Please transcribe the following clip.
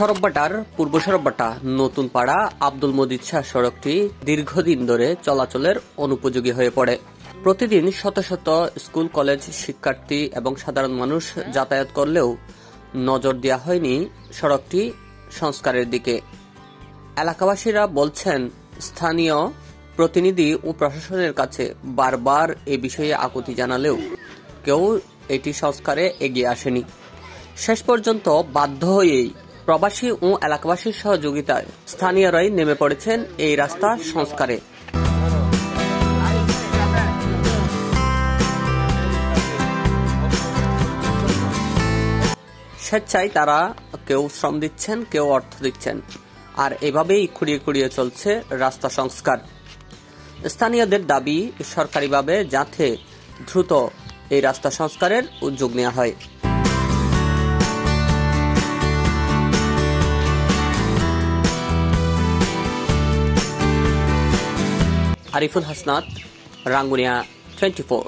সরববাটার পূর্ব সরববাটা নতুন পাড়া আব্দুল মজিদ শাহ সড়কটি দীর্ঘদিন ধরে চলাচলের অনুপযোগী হয়ে পড়ে। প্রতিদিন শত শত স্কুল কলেজ শিক্ষার্থী এবং সাধারণ মানুষ যাতায়াত করলেও নজর দেওয়া হয়নি সড়কটি সংস্কারের দিকে। এলাকাবাসীরা বলছেন, স্থানীয় প্রতিনিধি ও প্রশাসনের কাছে বারবার এ বিষয়ে আকুতি জানালেও কেউ এটি সংস্কারে এগিয়ে আসেনি। শেষ পর্যন্ত বাধ্য হয়েই প্রবাসী ও এলাকাবাসীর সহযোগিতায় স্থানীয়রাই নেমে পড়েছেন এই রাস্তা সংস্কারে। স্বেচ্ছায় তারা কেউ শ্রম দিচ্ছেন, কেউ অর্থ দিচ্ছেন, আর এভাবেই খুঁড়িয়ে খুঁড়িয়ে চলছে রাস্তা সংস্কার। স্থানীয়দের দাবি, সরকারিভাবে যাতে দ্রুত এই রাস্তা সংস্কারের উদ্যোগ নেওয়া হয়। আরিফুল হাসনাত, রাঙ্গুনিয়া 24।